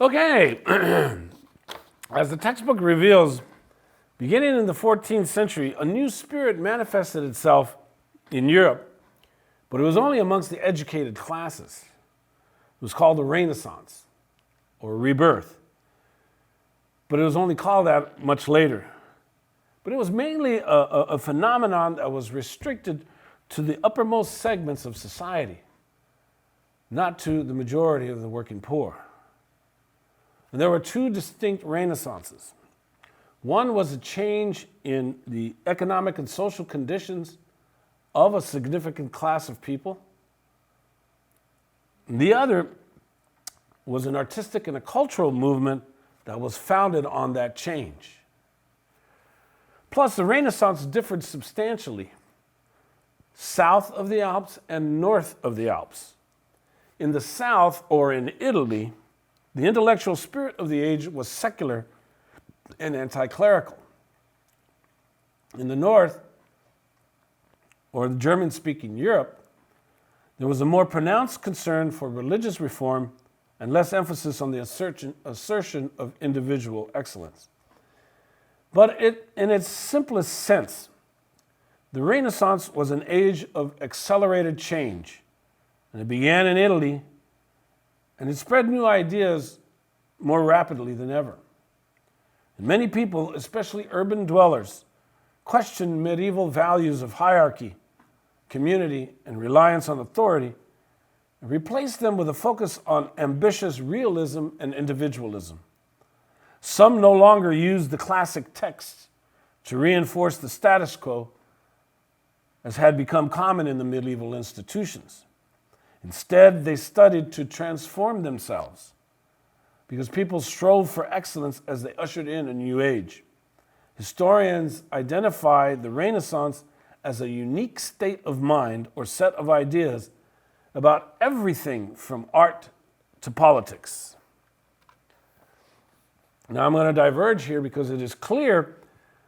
Okay, as the textbook reveals, beginning in the 14th century, a new spirit manifested itself in Europe, but it was only amongst the educated classes. It was called the Renaissance, or rebirth, but it was only called that much later. But it was mainly a phenomenon that was restricted to the uppermost segments of society, not to the majority of the working poor. And there were two distinct Renaissances. One was a change in the economic and social conditions of a significant class of people. The other was an artistic and a cultural movement that was founded on that change. Plus, the Renaissance differed substantially south of the Alps and north of the Alps. In the south, or in Italy, the intellectual spirit of the age was secular and anti-clerical. In the north, or the German-speaking Europe, there was a more pronounced concern for religious reform and less emphasis on the assertion of individual excellence. But in its simplest sense, the Renaissance was an age of accelerated change, and it began in Italy, and it spread new ideas more rapidly than ever. And many people, especially urban dwellers, questioned medieval values of hierarchy, community, and reliance on authority, and replaced them with a focus on ambitious realism and individualism. Some no longer used the classic texts to reinforce the status quo, as had become common in the medieval institutions. Instead, they studied to transform themselves, because people strove for excellence as they ushered in a new age. Historians identify the Renaissance as a unique state of mind or set of ideas about everything from art to politics. Now I'm going to diverge here because it is clear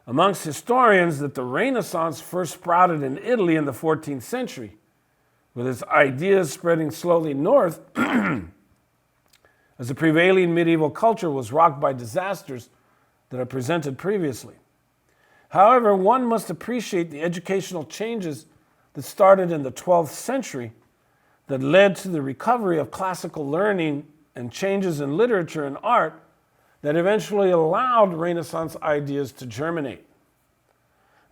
amongst historians that the Renaissance first sprouted in Italy in the 14th century, with its ideas spreading slowly north as the prevailing medieval culture was rocked by disasters that are presented previously. However, one must appreciate the educational changes that started in the 12th century that led to the recovery of classical learning and changes in literature and art that eventually allowed Renaissance ideas to germinate.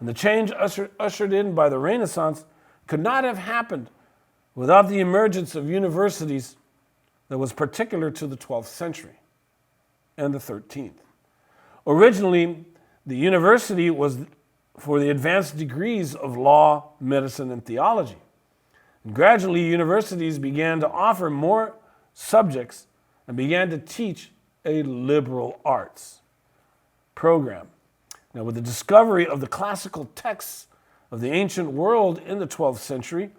And the change ushered in by the Renaissance could not have happened without the emergence of universities that was particular to the 12th century and the 13th. Originally, the university was for the advanced degrees of law, medicine, and theology. And gradually, universities began to offer more subjects and began to teach a liberal arts program. Now, with the discovery of the classical texts of the ancient world in the 12th century,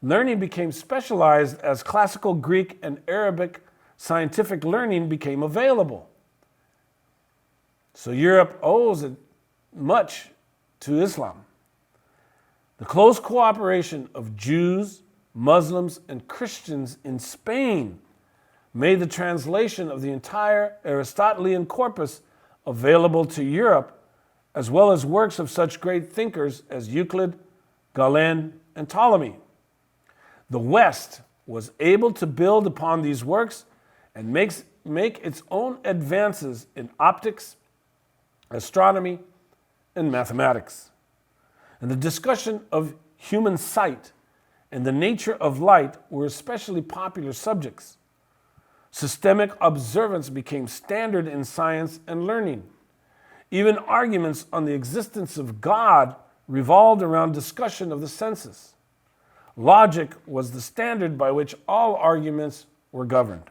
learning became specialized as classical Greek and Arabic scientific learning became available. So Europe owes much to Islam. The close cooperation of Jews, Muslims, and Christians in Spain made the translation of the entire Aristotelian corpus available to Europe, as well as works of such great thinkers as Euclid, Galen, and Ptolemy. The West was able to build upon these works and make its own advances in optics, astronomy, and mathematics. And the discussion of human sight and the nature of light were especially popular subjects. Systemic observance became standard in science and learning. Even arguments on the existence of God revolved around discussion of the senses. Logic was the standard by which all arguments were governed.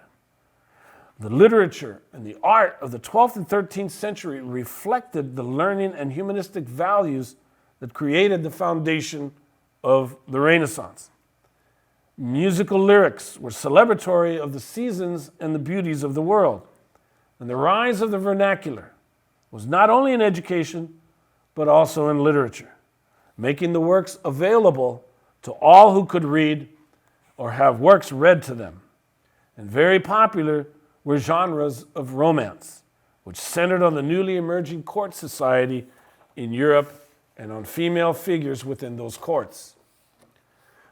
The literature and the art of the 12th and 13th century reflected the learning and humanistic values that created the foundation of the Renaissance. Musical lyrics were celebratory of the seasons and the beauties of the world. And the rise of the vernacular was not only in education, but also in literature, making the works available to all who could read or have works read to them. And very popular were genres of romance, which centered on the newly emerging court society in Europe and on female figures within those courts.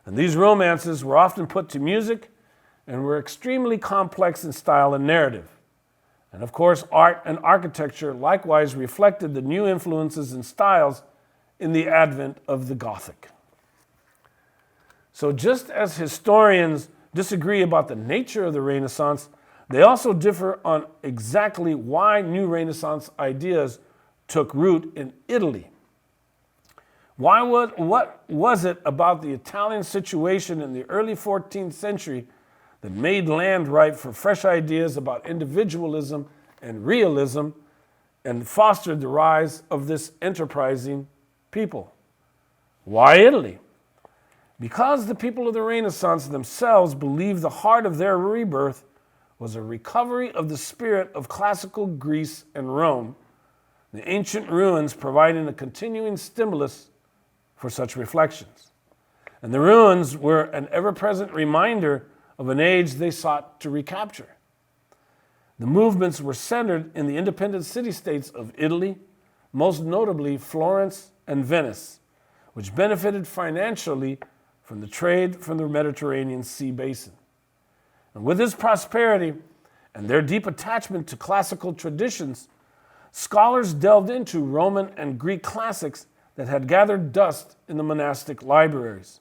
And these romances were often put to music and were extremely complex in style and narrative. And of course, art and architecture likewise reflected the new influences and styles in the advent of the Gothic. So just as historians disagree about the nature of the Renaissance, they also differ on exactly why new Renaissance ideas took root in Italy. What was it about the Italian situation in the early 14th century that made land ripe for fresh ideas about individualism and realism and fostered the rise of this enterprising people? Why Italy? Because the people of the Renaissance themselves believed the heart of their rebirth was a recovery of the spirit of classical Greece and Rome, the ancient ruins providing a continuing stimulus for such reflections. And the ruins were an ever-present reminder of an age they sought to recapture. The movements were centered in the independent city-states of Italy, most notably Florence and Venice, which benefited financially from the trade from the Mediterranean Sea basin. And with this prosperity and their deep attachment to classical traditions, scholars delved into Roman and Greek classics that had gathered dust in the monastic libraries.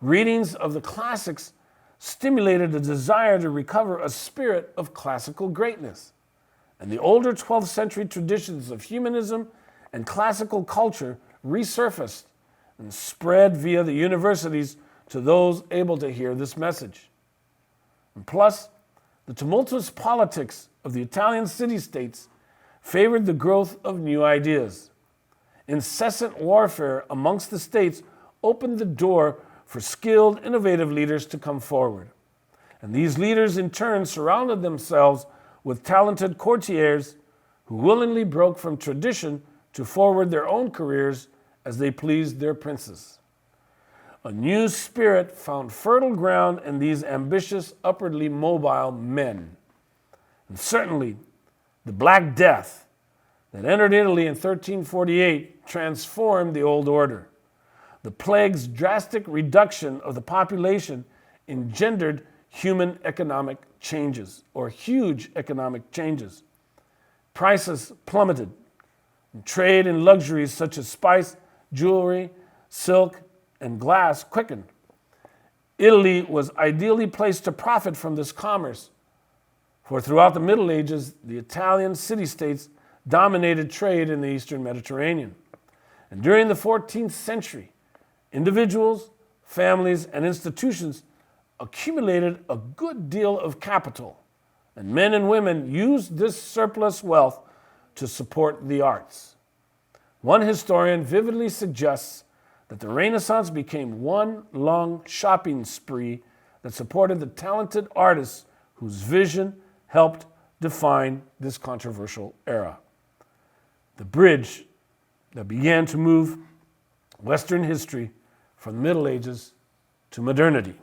Readings of the classics stimulated a desire to recover a spirit of classical greatness. And the older 12th century traditions of humanism and classical culture resurfaced and spread via the universities to those able to hear this message. And plus, the tumultuous politics of the Italian city-states favored the growth of new ideas. Incessant warfare amongst the states opened the door for skilled, innovative leaders to come forward. And these leaders in turn surrounded themselves with talented courtiers who willingly broke from tradition to forward their own careers as they pleased their princes. A new spirit found fertile ground in these ambitious, upwardly mobile men. And certainly, the Black Death that entered Italy in 1348 transformed the old order. The plague's drastic reduction of the population engendered human economic changes, or huge economic changes. Prices plummeted. Trade in luxuries such as spice, jewelry, silk, and glass quickened. Italy was ideally placed to profit from this commerce, for throughout the Middle Ages, the Italian city-states dominated trade in the Eastern Mediterranean. And during the 14th century, individuals, families, and institutions accumulated a good deal of capital, and men and women used this surplus wealth to support the arts. One historian vividly suggests that the Renaissance became one long shopping spree that supported the talented artists whose vision helped define this controversial era. The bridge that began to move Western history from the Middle Ages to modernity.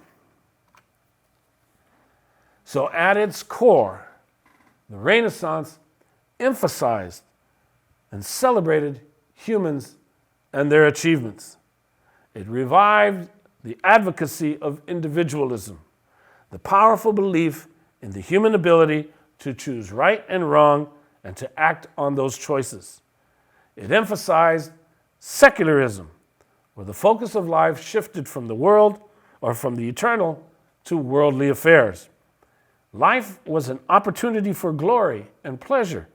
So at its core, the Renaissance emphasized and celebrated humans and their achievements. It revived the advocacy of individualism, the powerful belief in the human ability to choose right and wrong and to act on those choices. It emphasized secularism, where the focus of life shifted from the world or from the eternal to worldly affairs. Life was an opportunity for glory and pleasure,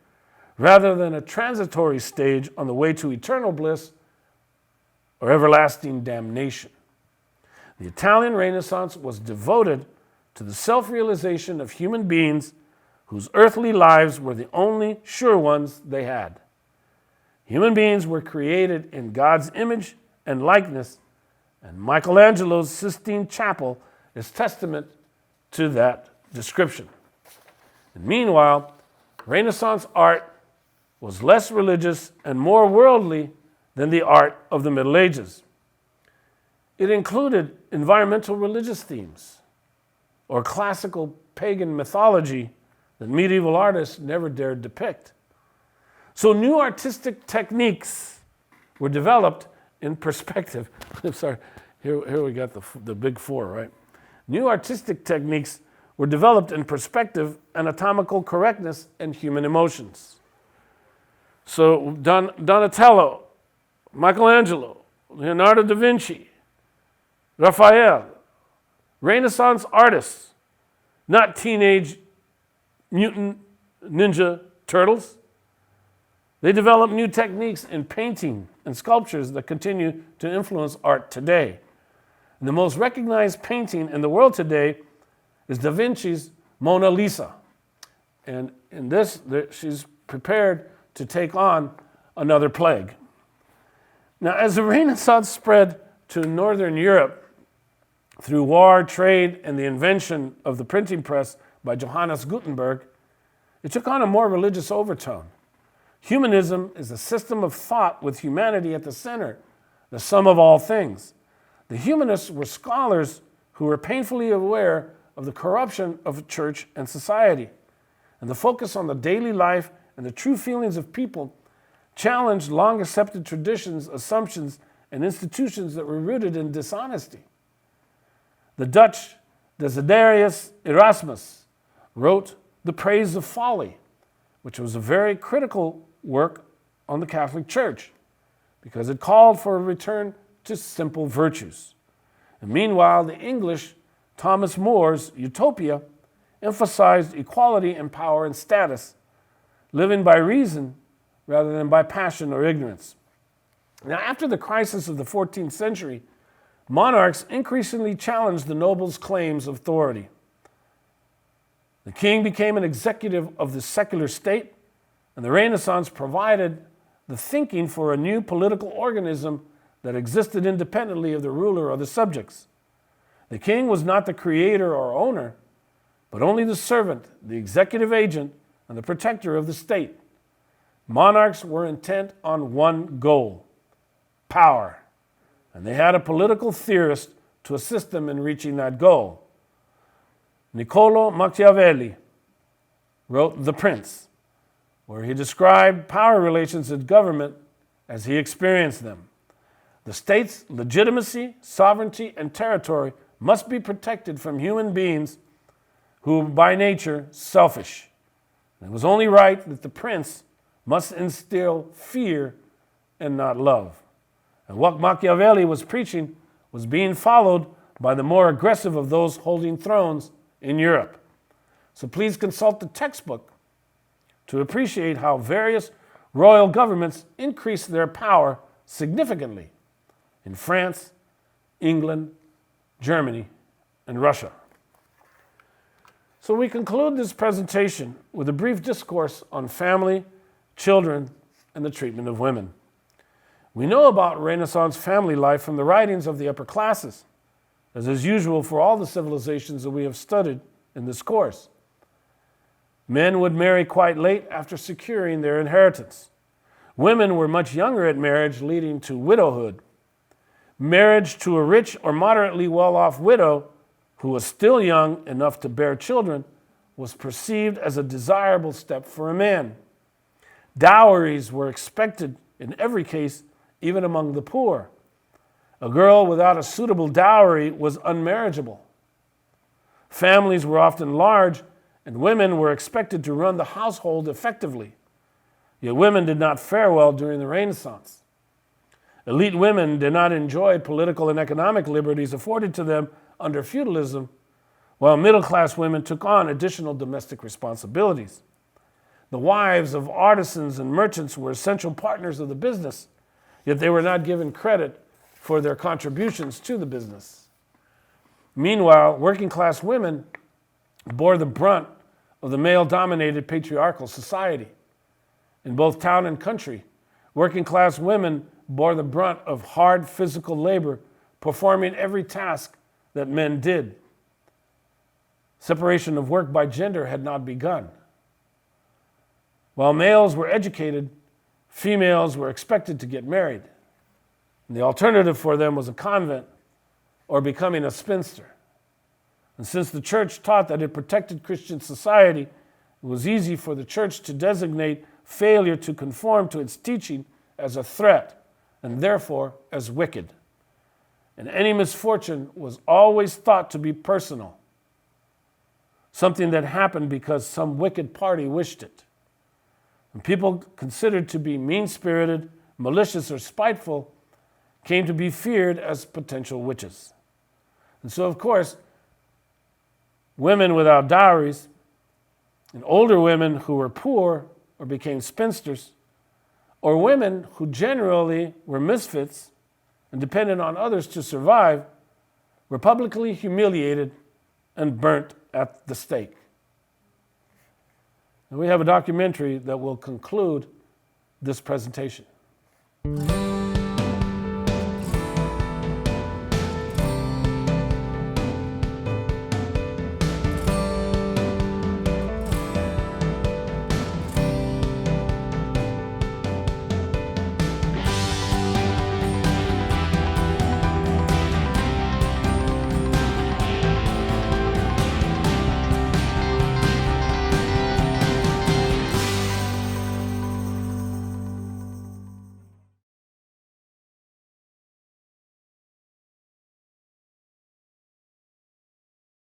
rather than a transitory stage on the way to eternal bliss or everlasting damnation. The Italian Renaissance was devoted to the self-realization of human beings whose earthly lives were the only sure ones they had. Human beings were created in God's image and likeness, and Michelangelo's Sistine Chapel is testament to that description. And meanwhile, Renaissance art was less religious and more worldly than the art of the Middle Ages. It included environmental religious themes or classical pagan mythology that medieval artists never dared depict. So new artistic techniques were developed in perspective. I'm sorry, here we got the big four, right? New artistic techniques were developed in perspective, anatomical correctness, and human emotions. So Donatello, Michelangelo, Leonardo da Vinci, Raphael, Renaissance artists, not teenage mutant ninja turtles. They developed new techniques in painting and sculptures that continue to influence art today. And the most recognized painting in the world today is Da Vinci's Mona Lisa. And in this, she's prepared to take on another plague. Now, as the Renaissance spread to Northern Europe through war, trade, and the invention of the printing press by Johannes Gutenberg, it took on a more religious overtone. Humanism is a system of thought with humanity at the center, the sum of all things. The humanists were scholars who were painfully aware of the corruption of church and society, and the focus on the daily life and the true feelings of people challenged long-accepted traditions, assumptions, and institutions that were rooted in dishonesty. The Dutch Desiderius Erasmus wrote The Praise of Folly, which was a very critical work on the Catholic Church because it called for a return to simple virtues. And meanwhile, the English Thomas More's Utopia emphasized equality in power and status, living by reason rather than by passion or ignorance. Now, after the crisis of the 14th century, monarchs increasingly challenged the nobles' claims of authority. The king became an executive of the secular state, and the Renaissance provided the thinking for a new political organism that existed independently of the ruler or the subjects. The king was not the creator or owner, but only the servant, the executive agent, and the protector of the state. Monarchs were intent on one goal: power. And they had a political theorist to assist them in reaching that goal. Niccolo Machiavelli wrote The Prince, where he described power relations in government as he experienced them. The state's legitimacy, sovereignty, and territory must be protected from human beings who were by nature selfish. It was only right that the prince must instill fear and not love. And what Machiavelli was preaching was being followed by the more aggressive of those holding thrones in Europe. So please consult the textbook to appreciate how various royal governments increased their power significantly in France, England, Germany, and Russia. So we conclude this presentation with a brief discourse on family, children, and the treatment of women. We know about Renaissance family life from the writings of the upper classes, as is usual for all the civilizations that we have studied in this course. Men would marry quite late after securing their inheritance. Women were much younger at marriage, leading to widowhood. Marriage to a rich or moderately well-off widow who was still young enough to bear children was perceived as a desirable step for a man. Dowries were expected in every case, even among the poor. A girl without a suitable dowry was unmarriageable. Families were often large, and women were expected to run the household effectively. Yet women did not fare well during the Renaissance. Elite women did not enjoy political and economic liberties afforded to them under feudalism, while middle-class women took on additional domestic responsibilities. The wives of artisans and merchants were essential partners of the business, yet they were not given credit for their contributions to the business. Meanwhile, working-class women bore the brunt of the male-dominated patriarchal society. In both town and country, working-class women bore the brunt of hard physical labor, performing every task that men did. Separation of work by gender had not begun. While males were educated, females were expected to get married. And the alternative for them was a convent or becoming a spinster. And since the church taught that it protected Christian society It was easy for the church to designate failure to conform to its teaching as a threat and therefore as wicked. And any misfortune was always thought to be personal, something that happened because some wicked party wished it. And people considered to be mean-spirited, malicious, or spiteful came to be feared as potential witches. And so, of course, women without dowries and older women who were poor or became spinsters, or women who generally were misfits and depended on others to survive, were publicly humiliated and burnt at the stake. And we have a documentary that will conclude this presentation.